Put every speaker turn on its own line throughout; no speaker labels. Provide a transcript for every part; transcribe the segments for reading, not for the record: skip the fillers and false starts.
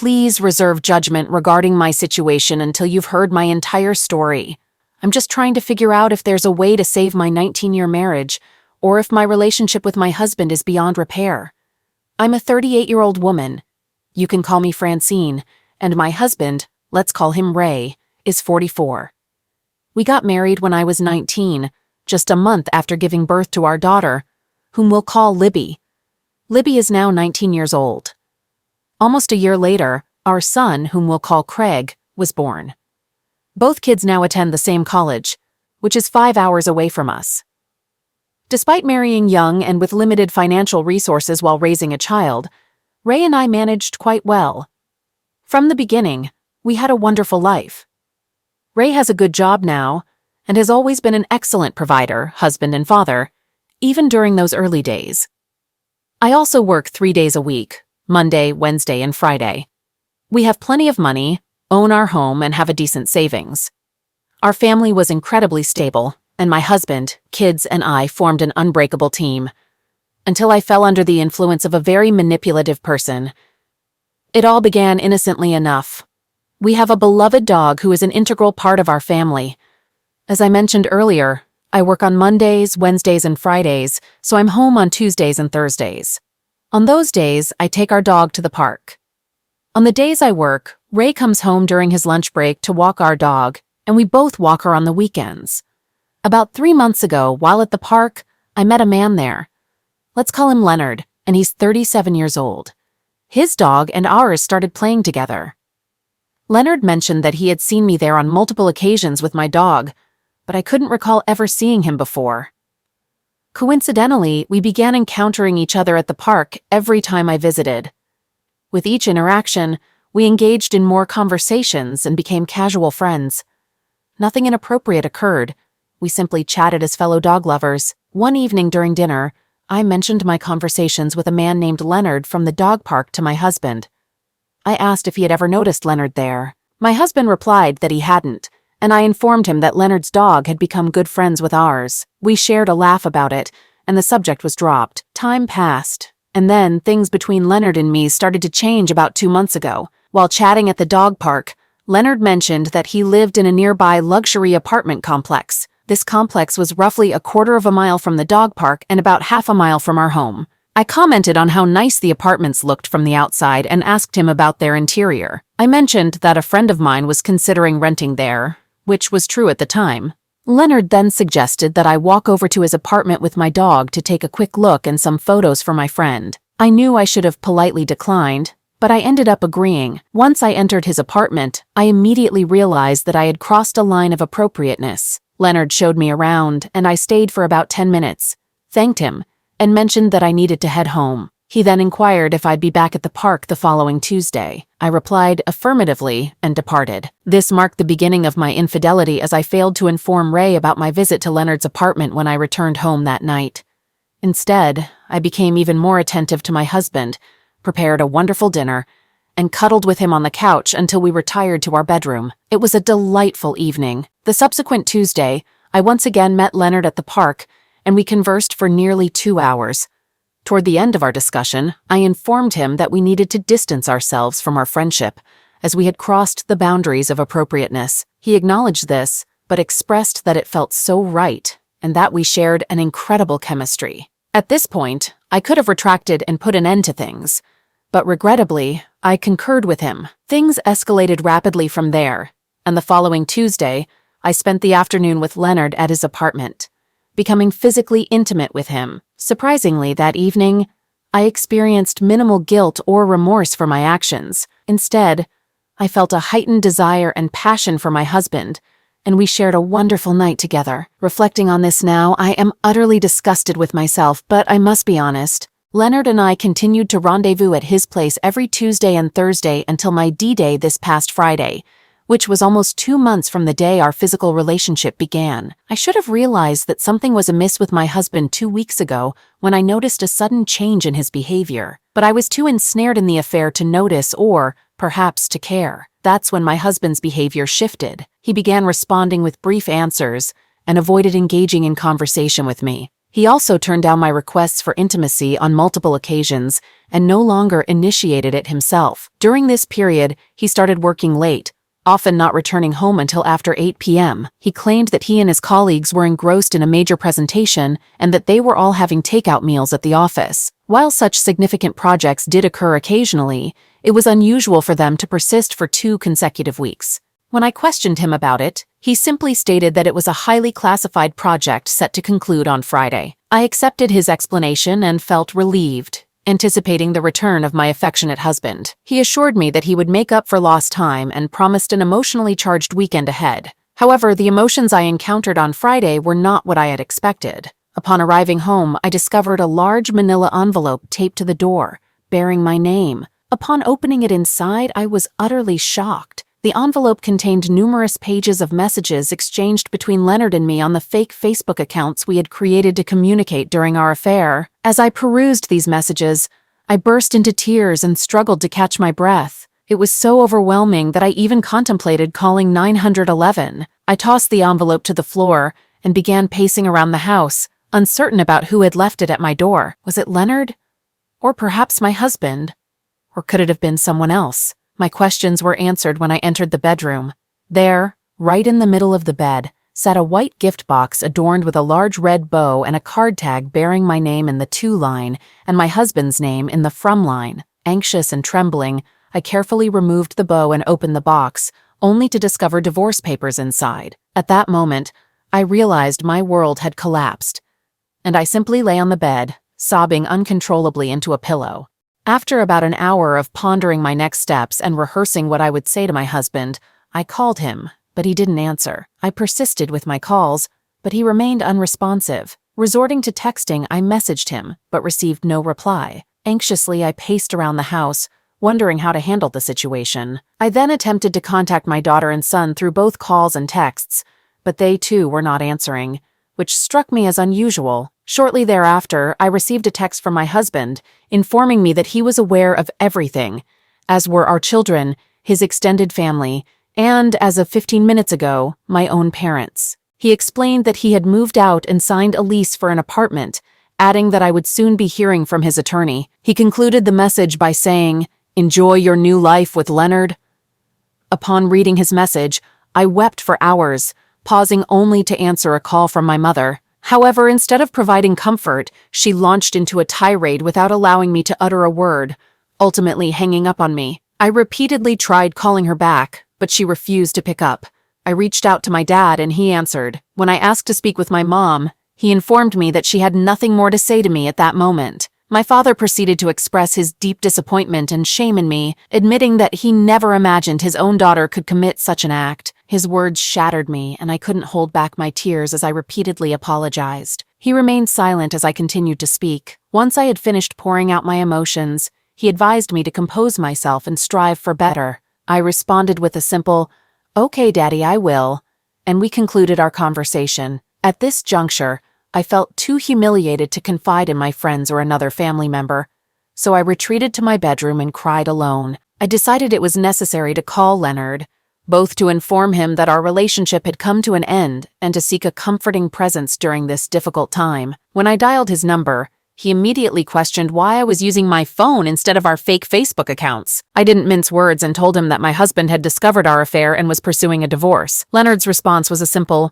please reserve judgment regarding my situation until you've heard my entire story. I'm just trying to figure out if there's a way to save my 19-year marriage, or if my relationship with my husband is beyond repair. I'm a 38-year-old woman. You can call me Francine, and my husband, let's call him Ray, is 44. We got married when I was 19, just a month after giving birth to our daughter, whom we'll call Libby. Libby is now 19 years old. Almost a year later, our son, whom we'll call Craig, was born. Both kids now attend the same college, which is 5 hours away from us. Despite marrying young and with limited financial resources while raising a child, Ray and I managed quite well. From the beginning, we had a wonderful life. Ray has a good job now and has always been an excellent provider, husband and father, even during those early days. I also work 3 days a week, Monday, Wednesday, and Friday. We have plenty of money, own our home, and have a decent savings. Our family was incredibly stable, and my husband, kids, and I formed an unbreakable team, until I fell under the influence of a very manipulative person. It all began innocently enough. We have a beloved dog who is an integral part of our family. As I mentioned earlier, I work on Mondays, Wednesdays, and Fridays, so I'm home on Tuesdays and Thursdays. On those days, I take our dog to the park. On the days I work, Ray comes home during his lunch break to walk our dog, and we both walk her on the weekends. About 3 months ago, while at the park, I met a man there. Let's call him Leonard, and he's 37 years old. His dog and ours started playing together. Leonard mentioned that he had seen me there on multiple occasions with my dog, but I couldn't recall ever seeing him before. Coincidentally, we began encountering each other at the park every time I visited. With each interaction, we engaged in more conversations and became casual friends. Nothing inappropriate occurred. We simply chatted as fellow dog lovers. One evening during dinner, I mentioned my conversations with a man named Leonard from the dog park to my husband. I asked if he had ever noticed Leonard there. My husband replied that he hadn't, and I informed him that Leonard's dog had become good friends with ours. We shared a laugh about it, and the subject was dropped. Time passed, and then things between Leonard and me started to change about 2 months ago. While chatting at the dog park, Leonard mentioned that he lived in a nearby luxury apartment complex. This complex was roughly 1/4 of a mile from the dog park and about 1/2 a mile from our home. I commented on how nice the apartments looked from the outside and asked him about their interior. I mentioned that a friend of mine was considering renting there, which was true at the time. Leonard then suggested that I walk over to his apartment with my dog to take a quick look and some photos for my friend. I knew I should have politely declined, but I ended up agreeing. Once I entered his apartment, I immediately realized that I had crossed a line of appropriateness. Leonard showed me around, and I stayed for about 10 minutes, thanked him, and mentioned that I needed to head home. He then inquired if I'd be back at the park the following Tuesday. I replied affirmatively and departed. This marked the beginning of my infidelity as I failed to inform Ray about my visit to Leonard's apartment when I returned home that night. Instead, I became even more attentive to my husband, prepared a wonderful dinner, and cuddled with him on the couch until we retired to our bedroom. It was a delightful evening. The subsequent Tuesday, I once again met Leonard at the park, and we conversed for nearly 2 hours. Toward the end of our discussion, I informed him that we needed to distance ourselves from our friendship, as we had crossed the boundaries of appropriateness. He acknowledged this, but expressed that it felt so right, and that we shared an incredible chemistry. At this point, I could have retracted and put an end to things, but regrettably, I concurred with him. Things escalated rapidly from there, and the following Tuesday, I spent the afternoon with Leonard at his apartment, becoming physically intimate with him. Surprisingly, that evening, I experienced minimal guilt or remorse for my actions. Instead, I felt a heightened desire and passion for my husband, and we shared a wonderful night together. Reflecting on this now, I am utterly disgusted with myself, but I must be honest. Leonard and I continued to rendezvous at his place every Tuesday and Thursday until my D-Day this past Friday, which was almost 2 months from the day our physical relationship began. I should have realized that something was amiss with my husband 2 weeks ago when I noticed a sudden change in his behavior, but I was too ensnared in the affair to notice or, perhaps, to care. That's when my husband's behavior shifted. He began responding with brief answers and avoided engaging in conversation with me. He also turned down my requests for intimacy on multiple occasions and no longer initiated it himself. During this period, he started working late, often not returning home until after 8 p.m. He claimed that he and his colleagues were engrossed in a major presentation and that they were all having takeout meals at the office. While such significant projects did occur occasionally, it was unusual for them to persist for 2 consecutive weeks. When I questioned him about it, he simply stated that it was a highly classified project set to conclude on Friday. I accepted his explanation and felt relieved, anticipating the return of my affectionate husband. He assured me that he would make up for lost time and promised an emotionally charged weekend ahead. However, the emotions I encountered on Friday were not what I had expected. Upon arriving home, I discovered a large manila envelope taped to the door, bearing my name. Upon opening it inside, I was utterly shocked. The envelope contained numerous pages of messages exchanged between Leonard and me on the fake Facebook accounts we had created to communicate during our affair. As I perused these messages, I burst into tears and struggled to catch my breath. It was so overwhelming that I even contemplated calling 911. I tossed the envelope to the floor and began pacing around the house, uncertain about who had left it at my door. Was it Leonard? Or perhaps my husband? Or could it have been someone else? My questions were answered when I entered the bedroom. There, right in the middle of the bed, sat a white gift box adorned with a large red bow and a card tag bearing my name in the to line and my husband's name in the from line. Anxious and trembling, I carefully removed the bow and opened the box, only to discover divorce papers inside. At that moment, I realized my world had collapsed, and I simply lay on the bed, sobbing uncontrollably into a pillow. After about an hour of pondering my next steps and rehearsing what I would say to my husband, I called him, but he didn't answer. I persisted with my calls, but he remained unresponsive. Resorting to texting, I messaged him, but received no reply. Anxiously, I paced around the house, wondering how to handle the situation. I then attempted to contact my daughter and son through both calls and texts, but they too were not answering, which struck me as unusual. Shortly thereafter, I received a text from my husband, informing me that he was aware of everything, as were our children, his extended family, and, as of 15 minutes ago, my own parents. He explained that he had moved out and signed a lease for an apartment, adding that I would soon be hearing from his attorney. He concluded the message by saying, "Enjoy your new life with Leonard." Upon reading his message, I wept for hours, pausing only to answer a call from my mother. However, instead of providing comfort, she launched into a tirade without allowing me to utter a word, ultimately hanging up on me. I repeatedly tried calling her back, but she refused to pick up. I reached out to my dad and he answered. When I asked to speak with my mom, he informed me that she had nothing more to say to me at that moment. My father proceeded to express his deep disappointment and shame in me, admitting that he never imagined his own daughter could commit such an act. His words shattered me, and I couldn't hold back my tears as I repeatedly apologized. He remained silent as I continued to speak. Once I had finished pouring out my emotions, he advised me to compose myself and strive for better. I responded with a simple, "Okay, Daddy, I will," and we concluded our conversation. At this juncture, I felt too humiliated to confide in my friends or another family member, so I retreated to my bedroom and cried alone. I decided it was necessary to call Leonard, both to inform him that our relationship had come to an end and to seek a comforting presence during this difficult time. When I dialed his number, he immediately questioned why I was using my phone instead of our fake Facebook accounts. I didn't mince words and told him that my husband had discovered our affair and was pursuing a divorce. Leonard's response was a simple,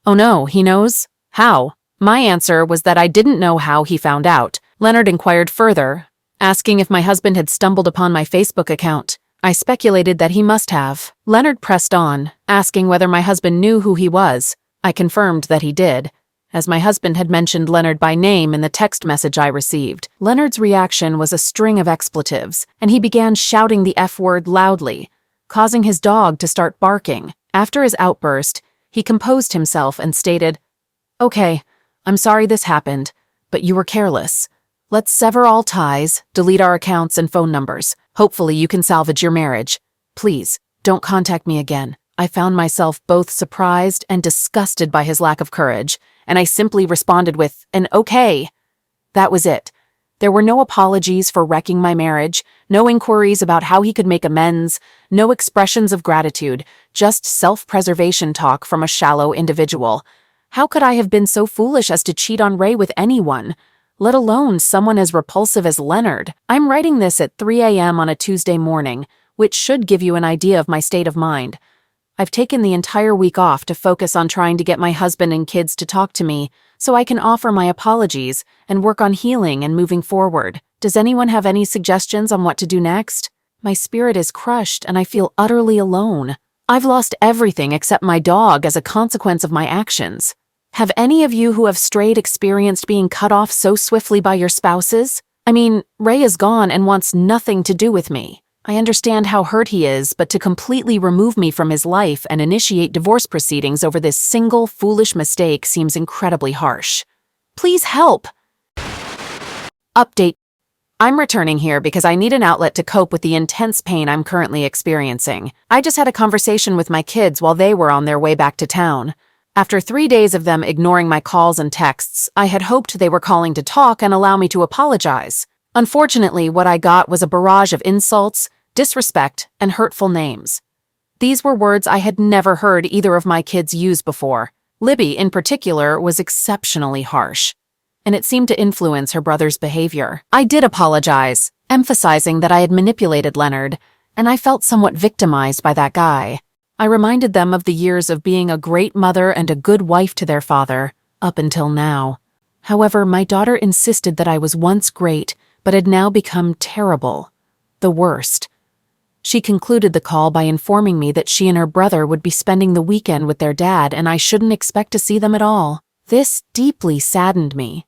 "Oh no, he knows? How?" My answer was that I didn't know how he found out. Leonard inquired further, asking if my husband had stumbled upon my Facebook account. I speculated that he must have. Leonard pressed on, asking whether my husband knew who he was. I confirmed that he did, as my husband had mentioned Leonard by name in the text message I received. Leonard's reaction was a string of expletives, and he began shouting the F word loudly, causing his dog to start barking. After his outburst, he composed himself and stated, "Okay, I'm sorry this happened, but you were careless. Let's sever all ties, delete our accounts and phone numbers. Hopefully you can salvage your marriage. Please, don't contact me again." I found myself both surprised and disgusted by his lack of courage, and I simply responded with an "okay." That was it. There were no apologies for wrecking my marriage, no inquiries about how he could make amends, no expressions of gratitude, just self-preservation talk from a shallow individual. How could I have been so foolish as to cheat on Ray with anyone, let alone someone as repulsive as Leonard? I'm writing this at 3 a.m. on a Tuesday morning, which should give you an idea of my state of mind. I've taken the entire week off to focus on trying to get my husband and kids to talk to me so I can offer my apologies and work on healing and moving forward. Does anyone have any suggestions on what to do next? My spirit is crushed and I feel utterly alone. I've lost everything except my dog as a consequence of my actions. Have any of you who have strayed experienced being cut off so swiftly by your spouses? I mean, Ray is gone and wants nothing to do with me. I understand how hurt he is, but to completely remove me from his life and initiate divorce proceedings over this single foolish mistake seems incredibly harsh. Please help! Update. I'm returning here because I need an outlet to cope with the intense pain I'm currently experiencing. I just had a conversation with my kids while they were on their way back to town. After 3 days of them ignoring my calls and texts, I had hoped they were calling to talk and allow me to apologize. Unfortunately, what I got was a barrage of insults, disrespect, and hurtful names. These were words I had never heard either of my kids use before. Libby, in particular, was exceptionally harsh, and it seemed to influence her brother's behavior. I did apologize, emphasizing that I had manipulated Leonard, and I felt somewhat victimized by that guy. I reminded them of the years of being a great mother and a good wife to their father, up until now. However, my daughter insisted that I was once great, but had now become terrible. The worst. She concluded the call by informing me that she and her brother would be spending the weekend with their dad and I shouldn't expect to see them at all. This deeply saddened me,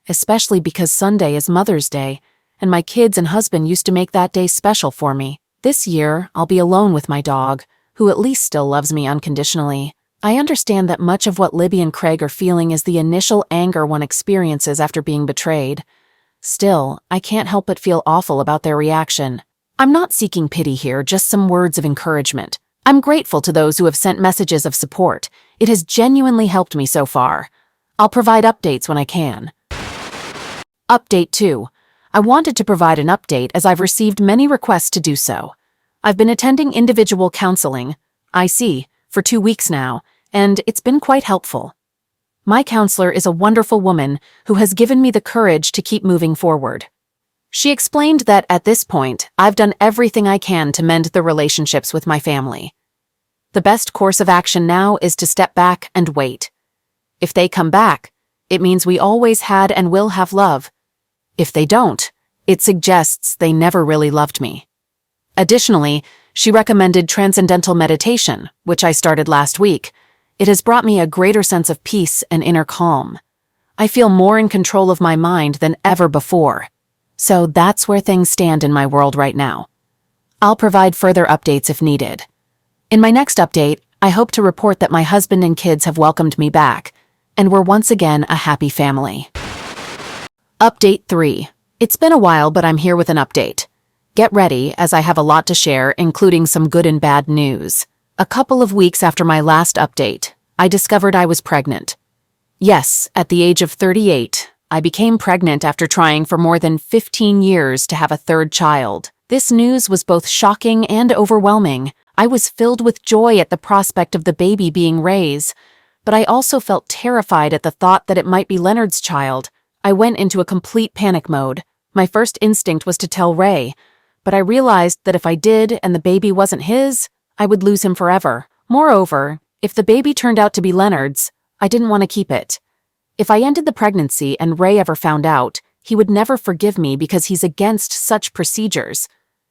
especially because Sunday is Mother's Day, and my kids and husband used to make that day special for me. This year, I'll be alone with my dog, who at least still loves me unconditionally. I understand that much of what Libby and Craig are feeling is the initial anger one experiences after being betrayed. Still, I can't help but feel awful about their reaction. I'm not seeking pity here, just some words of encouragement. I'm grateful to those who have sent messages of support. It has genuinely helped me so far. I'll provide updates when I can. Update 2. I wanted to provide an update as I've received many requests to do so. I've been attending individual counseling, IC, for 2 weeks now, and it's been quite helpful. My counselor is a wonderful woman who has given me the courage to keep moving forward. She explained that at this point, I've done everything I can to mend the relationships with my family. The best course of action now is to step back and wait. If they come back, it means we always had and will have love. If they don't, it suggests they never really loved me. Additionally, she recommended transcendental meditation, which I started last week. It has brought me a greater sense of peace and inner calm. I feel more in control of my mind than ever before. So that's where things stand in my world right now. I'll provide further updates if needed. In my next update, I hope to report that my husband and kids have welcomed me back, and we're once again a happy family. Update 3. It's been a while, but I'm here with an update. Get ready, as I have a lot to share, including some good and bad news. A couple of weeks after my last update, I discovered I was pregnant. Yes, at the age of 38, I became pregnant after trying for more than 15 years to have a third child. This news was both shocking and overwhelming. I was filled with joy at the prospect of the baby being Ray's, but I also felt terrified at the thought that it might be Leonard's child. I went into a complete panic mode. My first instinct was to tell Ray, but I realized that if I did and the baby wasn't his, I would lose him forever. Moreover, if the baby turned out to be Leonard's, I didn't want to keep it. If I ended the pregnancy and Ray ever found out, he would never forgive me because he's against such procedures.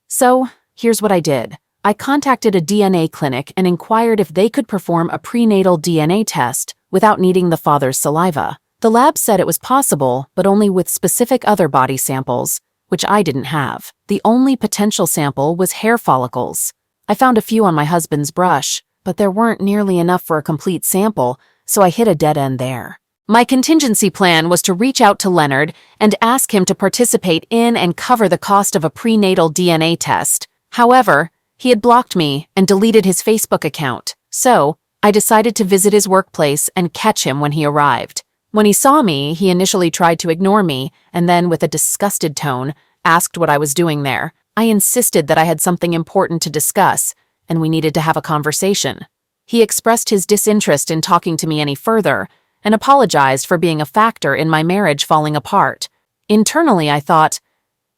So, here's what I did. I contacted a DNA clinic and inquired if they could perform a prenatal DNA test without needing the father's saliva. The lab said it was possible, but only with specific other body samples, which I didn't have. The only potential sample was hair follicles. I found a few on my husband's brush, but there weren't nearly enough for a complete sample, so I hit a dead end there. My contingency plan was to reach out to Leonard and ask him to participate in and cover the cost of a prenatal DNA test. However, he had blocked me and deleted his Facebook account, so I decided to visit his workplace and catch him when he arrived. When he saw me, he initially tried to ignore me and then, with a disgusted tone, asked what I was doing there. I insisted that I had something important to discuss, and we needed to have a conversation. He expressed his disinterest in talking to me any further, and apologized for being a factor in my marriage falling apart. Internally, I thought,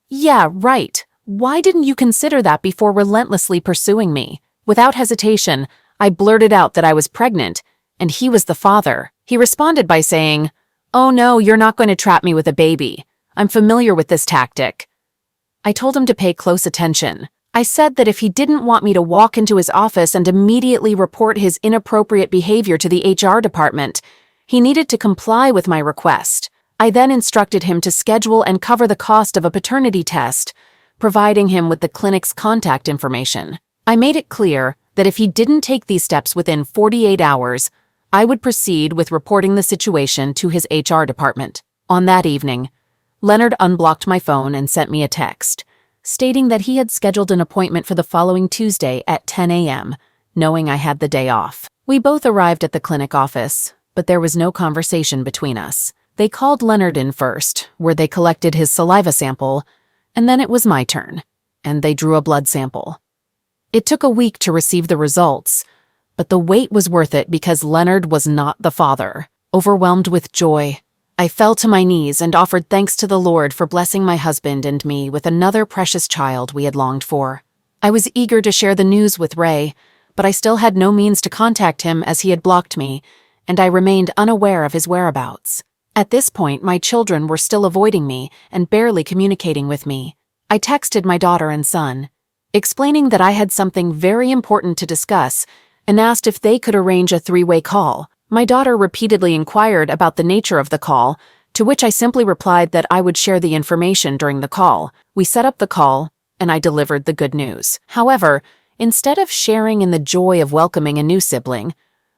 yeah, right. Why didn't you consider that before relentlessly pursuing me? Without hesitation, I blurted out that I was pregnant, and he was the father. He responded by saying, "Oh no, you're not going to trap me with a baby. I'm familiar with this tactic." I told him to pay close attention. I said that if he didn't want me to walk into his office and immediately report his inappropriate behavior to the HR department, he needed to comply with my request. I then instructed him to schedule and cover the cost of a paternity test, providing him with the clinic's contact information. I made it clear that if he didn't take these steps within 48 hours, I would proceed with reporting the situation to his HR department. On that evening, Leonard unblocked my phone and sent me a text, stating that he had scheduled an appointment for the following Tuesday at 10 a.m., knowing I had the day off. We both arrived at the clinic office, but there was no conversation between us. They called Leonard in first, where they collected his saliva sample, and then it was my turn, and they drew a blood sample. It took a week to receive the results, but the wait was worth it because Leonard was not the father. Overwhelmed with joy, I fell to my knees and offered thanks to the Lord for blessing my husband and me with another precious child we had longed for. I was eager to share the news with Ray, but I still had no means to contact him as he had blocked me, and I remained unaware of his whereabouts. At this point, my children were still avoiding me and barely communicating with me. I texted my daughter and son, explaining that I had something very important to discuss and asked if they could arrange a three-way call. My daughter repeatedly inquired about the nature of the call, to which I simply replied that I would share the information during the call. We set up the call, and I delivered the good news. However, instead of sharing in the joy of welcoming a new sibling,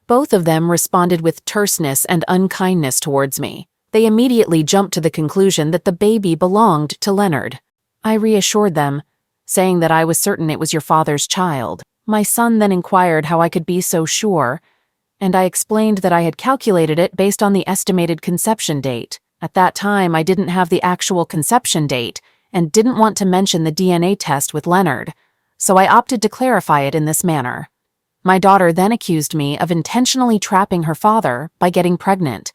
both of them responded with terseness and unkindness towards me. They immediately jumped to the conclusion that the baby belonged to Leonard. I reassured them, saying that I was certain it was your father's child. My son then inquired how I could be so sure, and I explained that I had calculated it based on the estimated conception date. At that time, I didn't have the actual conception date and didn't want to mention the DNA test with Leonard, so I opted to clarify it in this manner. My daughter then accused me of intentionally trapping her father by getting pregnant.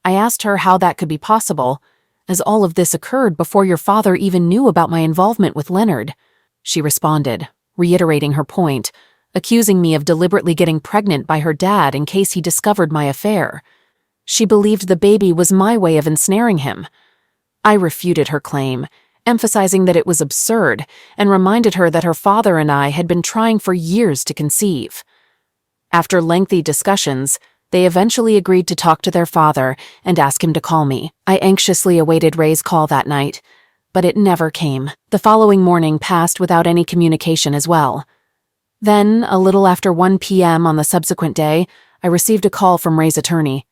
I asked her how that could be possible, as all of this occurred before your father even knew about my involvement with Leonard. She responded, reiterating her point, accusing me of deliberately getting pregnant by her dad in case he discovered my affair. She believed the baby was my way of ensnaring him. I refuted her claim, emphasizing that it was absurd, and reminded her that her father and I had been trying for years to conceive. After lengthy discussions, they eventually agreed to talk to their father and ask him to call me. I anxiously awaited Ray's call that night, but it never came. The following morning passed without any communication as well. Then, a little after 1 p.m. on the subsequent day, I received a call from Ray's attorney.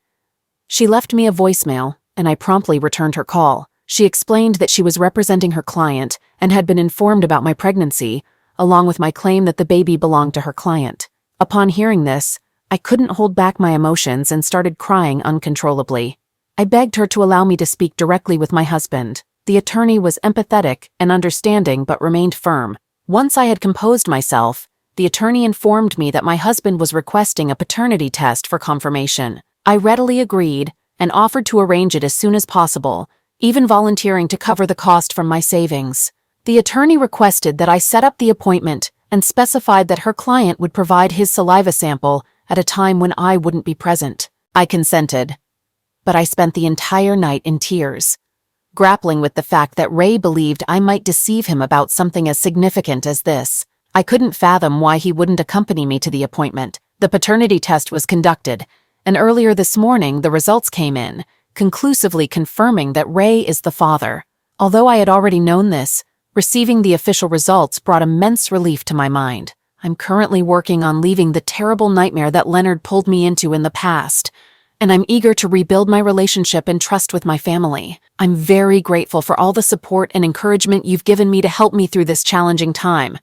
She left me a voicemail, and I promptly returned her call. She explained that she was representing her client and had been informed about my pregnancy, along with my claim that the baby belonged to her client. Upon hearing this, I couldn't hold back my emotions and started crying uncontrollably. I begged her to allow me to speak directly with my husband. The attorney was empathetic and understanding but remained firm. Once I had composed myself, the attorney informed me that my husband was requesting a paternity test for confirmation. I readily agreed and offered to arrange it as soon as possible, even volunteering to cover the cost from my savings. The attorney requested that I set up the appointment and specified that her client would provide his saliva sample at a time when I wouldn't be present. I consented, but I spent the entire night in tears, grappling with the fact that Ray believed I might deceive him about something as significant as this. I couldn't fathom why he wouldn't accompany me to the appointment. The paternity test was conducted, and earlier this morning the results came in, conclusively confirming that Ray is the father. Although I had already known this, receiving the official results brought immense relief to my mind. I'm currently working on leaving the terrible nightmare that Leonard pulled me into in the past, and I'm eager to rebuild my relationship and trust with my family. I'm very grateful for all the support and encouragement you've given me to help me through this challenging time.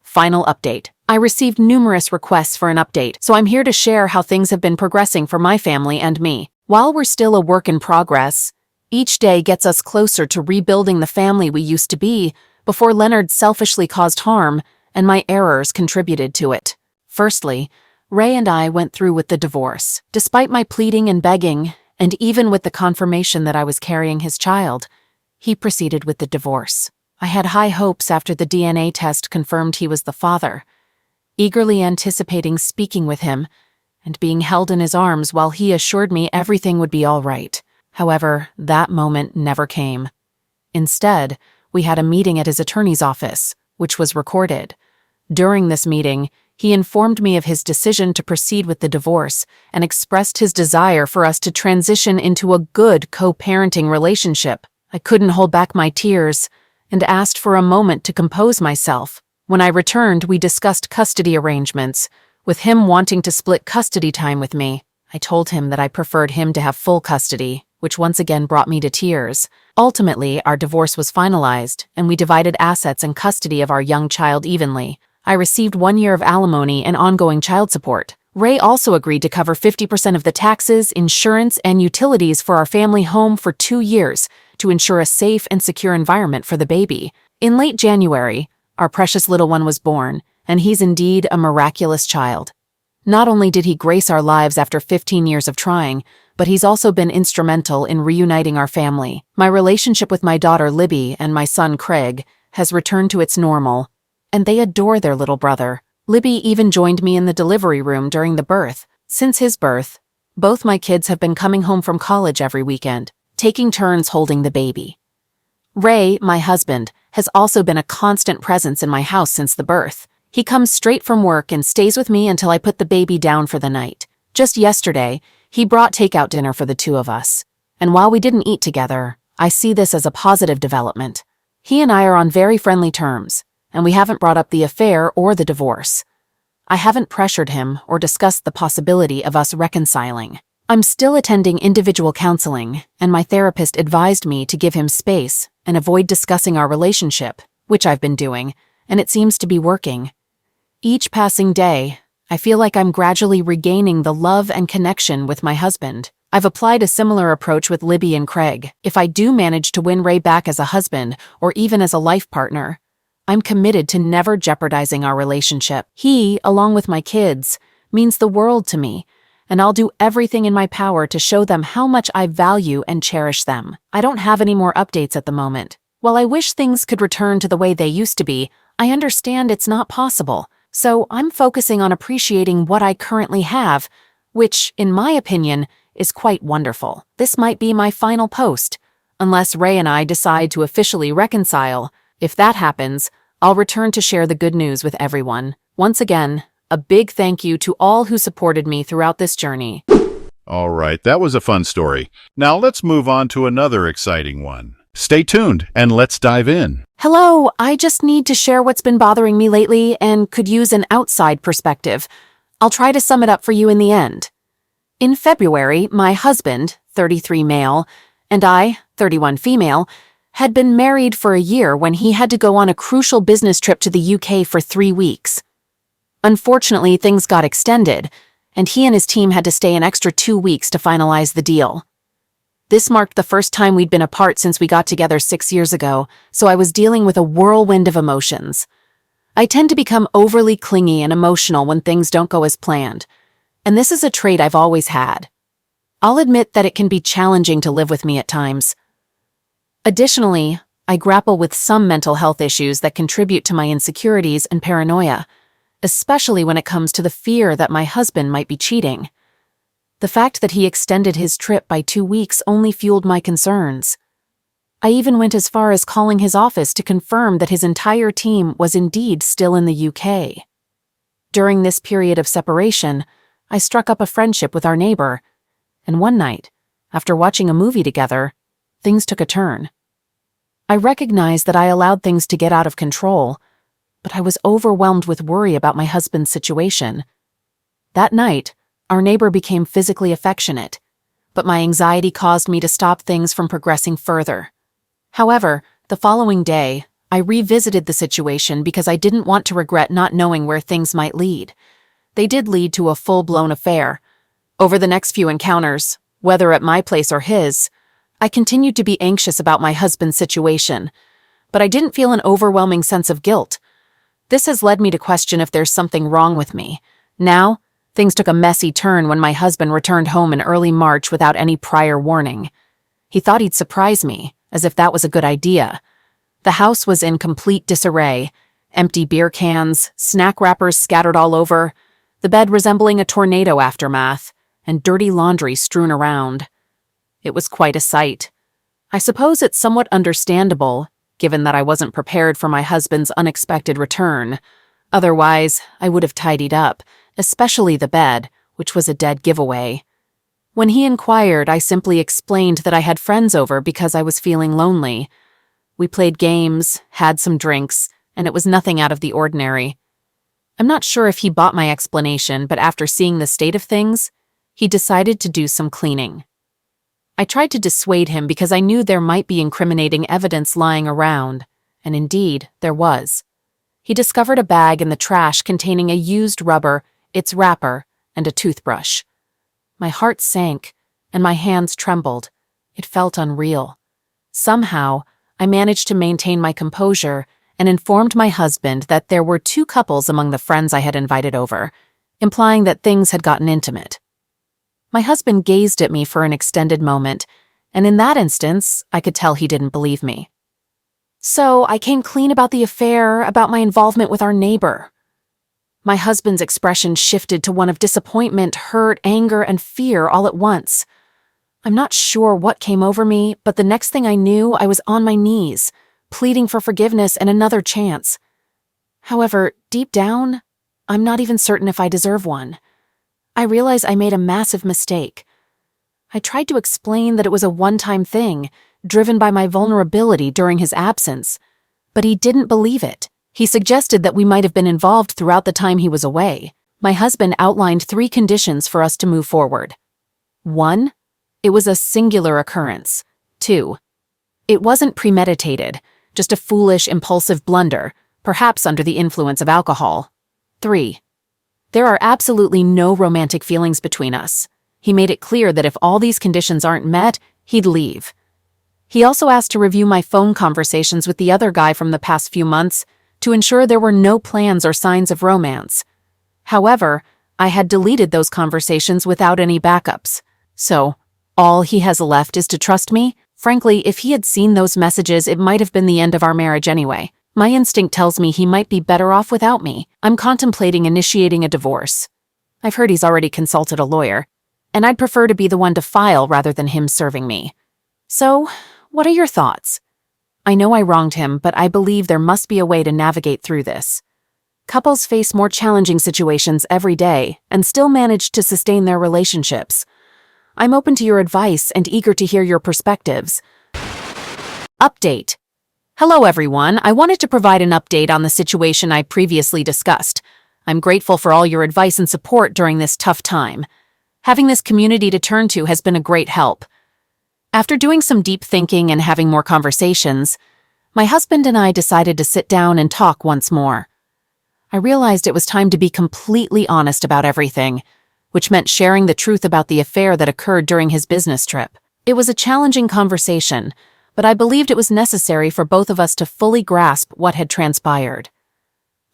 Final update. I received numerous requests for an update, so I'm here to share how things have been progressing for my family and me. While we're still a work in progress, each day gets us closer to rebuilding the family we used to be before Leonard selfishly caused harm and my errors contributed to it. Firstly, Ray and I went through with the divorce. Despite my pleading and begging, and even with the confirmation that I was carrying his child, he proceeded with the divorce. I had high hopes after the DNA test confirmed he was the father, eagerly anticipating speaking with him and being held in his arms while he assured me everything would be all right. However, that moment never came. Instead, we had a meeting at his attorney's office, which was recorded. During this meeting, he informed me of his decision to proceed with the divorce and expressed his desire for us to transition into a good co-parenting relationship. I couldn't hold back my tears and asked for a moment to compose myself. When I returned, we discussed custody arrangements, with him wanting to split custody time with me. I told him that I preferred him to have full custody, which once again brought me to tears. Ultimately, our divorce was finalized, and we divided assets and custody of our young child evenly. I received 1 year of alimony and ongoing child support. Ray also agreed to cover 50% of the taxes, insurance, and utilities for our family home for 2 years to ensure a safe and secure environment for the baby. In late January, our precious little one was born, and he's indeed a miraculous child. Not only did he grace our lives after 15 years of trying, but he's also been instrumental in reuniting our family. My relationship with my daughter Libby and my son Craig has returned to its normal, and they adore their little brother. Libby even joined me in the delivery room during the birth. Since his birth, both my kids have been coming home from college every weekend, taking turns holding the baby. Ray, my husband, has also been a constant presence in my house since the birth. He comes straight from work and stays with me until I put the baby down for the night. Just yesterday, he brought takeout dinner for the two of us. And while we didn't eat together, I see this as a positive development. He and I are on very friendly terms, and we haven't brought up the affair or the divorce. I haven't pressured him or discussed the possibility of us reconciling. I'm still attending individual counseling, and my therapist advised me to give him space and avoid discussing our relationship, which I've been doing, and it seems to be working. Each passing day, I feel like I'm gradually regaining the love and connection with my husband. I've applied a similar approach with Libby and Craig. If I do manage to win Ray back as a husband or even as a life partner, I'm committed to never jeopardizing our relationship. He, along with my kids, means the world to me, and I'll do everything in my power to show them how much I value and cherish them. I don't have any more updates at the moment. While I wish things could return to the way they used to be, I understand it's not possible. So I'm focusing on appreciating what I currently have, which, in my opinion, is quite wonderful. This might be my final post, unless Ray and I decide to officially reconcile. If that happens, I'll return to share the good news with everyone. Once again, a big thank you to all who supported me throughout this journey.
All right, that was a fun story. Now let's move on to another exciting one. Stay tuned and let's dive in.
Hello, I just need to share what's been bothering me lately and could use an outside perspective. I'll try to sum it up for you in the end. In February, my husband, 33 male, and I, 31 female, had been married for a year when he had to go on a crucial business trip to the UK for 3 weeks. Unfortunately, things got extended, and he and his team had to stay an extra 2 weeks to finalize the deal. This marked the first time we'd been apart since we got together 6 years ago, so I was dealing with a whirlwind of emotions. I tend to become overly clingy and emotional when things don't go as planned, and this is a trait I've always had. I'll admit that it can be challenging to live with me at times. Additionally, I grapple with some mental health issues that contribute to my insecurities and paranoia, especially when it comes to the fear that my husband might be cheating. The fact that he extended his trip by 2 weeks only fueled my concerns. I even went as far as calling his office to confirm that his entire team was indeed still in the UK. During this period of separation, I struck up a friendship with our neighbor, and one night, after watching a movie together, things took a turn. I recognized that I allowed things to get out of control, but I was overwhelmed with worry about my husband's situation. That night, our neighbor became physically affectionate, but my anxiety caused me to stop things from progressing further. However, the following day, I revisited the situation because I didn't want to regret not knowing where things might lead. They did lead to a full-blown affair. Over the next few encounters, whether at my place or his, I continued to be anxious about my husband's situation, but I didn't feel an overwhelming sense of guilt. This has led me to question if there's something wrong with me. Now, Things took a messy turn when my husband returned home in early March without any prior warning. He thought he'd surprise me, as if that was a good idea. The house was in complete disarray. Empty beer cans, snack wrappers scattered all over, the bed resembling a tornado aftermath, and dirty laundry strewn around. It was quite a sight. I suppose it's somewhat understandable, given that I wasn't prepared for my husband's unexpected return. Otherwise, I would have tidied up, especially the bed, which was a dead giveaway. When he inquired, I simply explained that I had friends over because I was feeling lonely. We played games, had some drinks, and it was nothing out of the ordinary. I'm not sure if he bought my explanation, but after seeing the state of things, he decided to do some cleaning. I tried to dissuade him because I knew there might be incriminating evidence lying around, and indeed, there was. He discovered a bag in the trash containing a used rubber, its wrapper, and a toothbrush. My heart sank, and my hands trembled. It felt unreal. Somehow, I managed to maintain my composure and informed my husband that there were 2 couples among the friends I had invited over, implying that things had gotten intimate. My husband gazed at me for an extended moment, and in that instance, I could tell he didn't believe me. So I came clean about the affair, about my involvement with our neighbor. My husband's expression shifted to one of disappointment, hurt, anger, and fear all at once. I'm not sure what came over me, but the next thing I knew, I was on my knees, pleading for forgiveness and another chance. However, deep down, I'm not even certain if I deserve one. I realize I made a massive mistake. I tried to explain that it was a one-time thing, driven by my vulnerability during his absence, but he didn't believe it. He suggested that we might have been involved throughout the time he was away. My husband outlined 3 conditions for us to move forward. 1, it was a singular occurrence. 2, it wasn't premeditated, just a foolish, impulsive blunder, perhaps under the influence of alcohol. 3, there are absolutely no romantic feelings between us. He made it clear that if all these conditions aren't met, he'd leave. He also asked to review my phone conversations with the other guy from the past few months to ensure there were no plans or signs of romance. However, I had deleted those conversations without any backups. So, all he has left is to trust me? Frankly, if he had seen those messages, it might have been the end of our marriage anyway. My instinct tells me he might be better off without me. I'm contemplating initiating a divorce. I've heard he's already consulted a lawyer, and I'd prefer to be the one to file rather than him serving me. So, what are your thoughts? I know I wronged him, but I believe there must be a way to navigate through this. Couples face more challenging situations every day and still manage to sustain their relationships. I'm open to your advice and eager to hear your perspectives. Update. Hello everyone, I wanted to provide an update on the situation I previously discussed. I'm grateful for all your advice and support during this tough time. Having this community to turn to has been a great help. After doing some deep thinking and having more conversations, my husband and I decided to sit down and talk once more. I realized it was time to be completely honest about everything, which meant sharing the truth about the affair that occurred during his business trip. It was a challenging conversation, but I believed it was necessary for both of us to fully grasp what had transpired.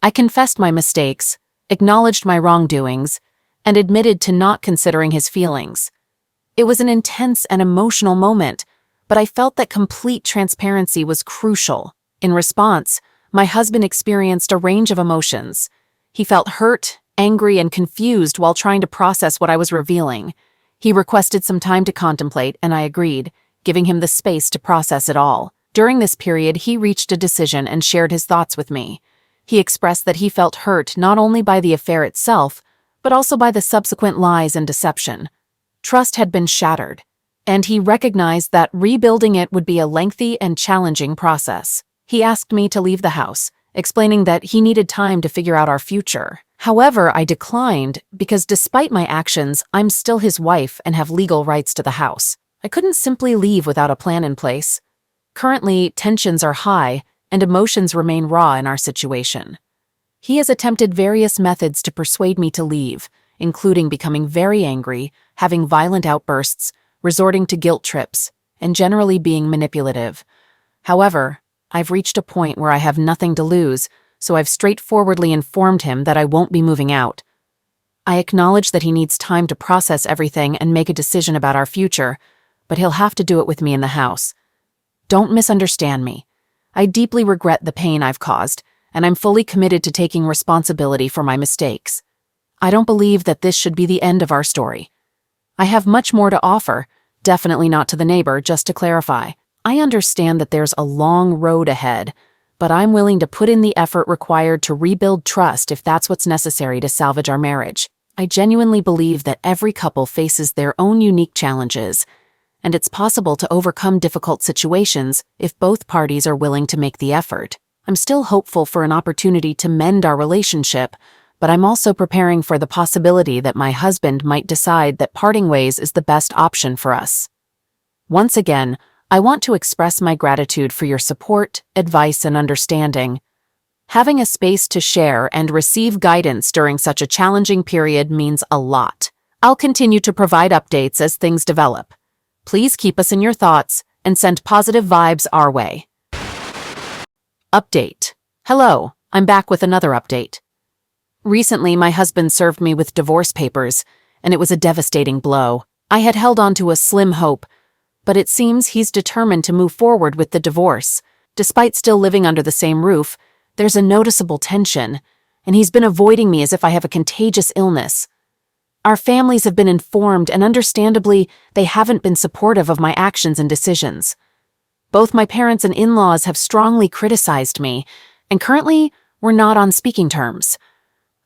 I confessed my mistakes, acknowledged my wrongdoings, and admitted to not considering his feelings. It was an intense and emotional moment, but I felt that complete transparency was crucial. In response, my husband experienced a range of emotions. He felt hurt, angry, and confused while trying to process what I was revealing. He requested some time to contemplate, and I agreed, giving him the space to process it all. During this period, he reached a decision and shared his thoughts with me. He expressed that he felt hurt not only by the affair itself, but also by the subsequent lies and deception. Trust had been shattered, and he recognized that rebuilding it would be a lengthy and challenging process. He asked me to leave the house, explaining that he needed time to figure out our future. However, I declined because despite my actions, I'm still his wife and have legal rights to the house. I couldn't simply leave without a plan in place. Currently, tensions are high and emotions remain raw in our situation. He has attempted various methods to persuade me to leave, including becoming very angry, having violent outbursts, resorting to guilt trips, and generally being manipulative. However, I've reached a point where I have nothing to lose, so I've straightforwardly informed him that I won't be moving out. I acknowledge that he needs time to process everything and make a decision about our future, but he'll have to do it with me in the house. Don't misunderstand me. I deeply regret the pain I've caused, and I'm fully committed to taking responsibility for my mistakes. I don't believe that this should be the end of our story. I have much more to offer, definitely not to the neighbor, just to clarify. I understand that there's a long road ahead, but I'm willing to put in the effort required to rebuild trust if that's what's necessary to salvage our marriage. I genuinely believe that every couple faces their own unique challenges, and it's possible to overcome difficult situations if both parties are willing to make the effort. I'm still hopeful for an opportunity to mend our relationship, but I'm also preparing for the possibility that my husband might decide that parting ways is the best option for us. Once again, I want to express my gratitude for your support, advice, and understanding. Having a space to share and receive guidance during such a challenging period means a lot. I'll continue to provide updates as things develop. Please keep us in your thoughts and send positive vibes our way. Update. Hello, I'm back with another update. Recently, my husband served me with divorce papers, and it was a devastating blow. I had held on to a slim hope, but it seems he's determined to move forward with the divorce. Despite still living under the same roof, there's a noticeable tension, and he's been avoiding me as if I have a contagious illness. Our families have been informed, and understandably, they haven't been supportive of my actions and decisions. Both my parents and in-laws have strongly criticized me, and currently, we're not on speaking terms.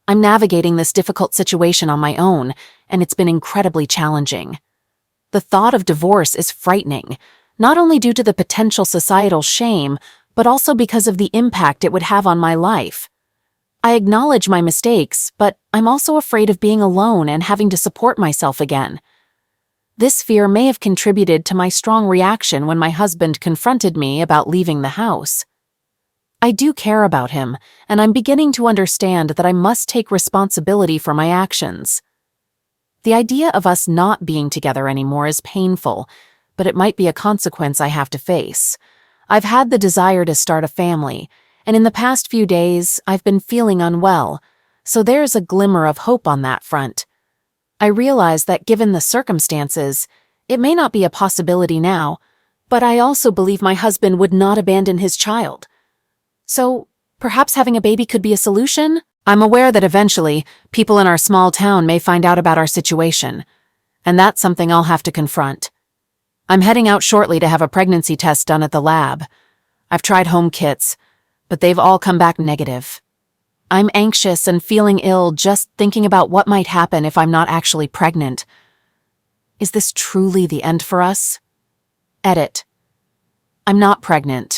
I'm navigating this difficult situation on my own, and it's been incredibly challenging. The thought of divorce is frightening, not only due to the potential societal shame, but also because of the impact it would have on my life. I acknowledge my mistakes, but I'm also afraid of being alone and having to support myself again. This fear may have contributed to my strong reaction when my husband confronted me about leaving the house. I do care about him, and I'm beginning to understand that I must take responsibility for my actions. The idea of us not being together anymore is painful, but it might be a consequence I have to face. I've had the desire to start a family, and in the past few days, I've been feeling unwell, so there's a glimmer of hope on that front. I realize that given the circumstances, it may not be a possibility now, but I also believe my husband would not abandon his child. So, perhaps having a baby could be a solution? I'm aware that eventually, people in our small town may find out about our situation, and that's something I'll have to confront. I'm heading out shortly to have a pregnancy test done at the lab. I've tried home kits, but they've all come back negative. I'm anxious and feeling ill just thinking about what might happen if I'm not actually pregnant. Is this truly the end for us? Edit. I'm not pregnant.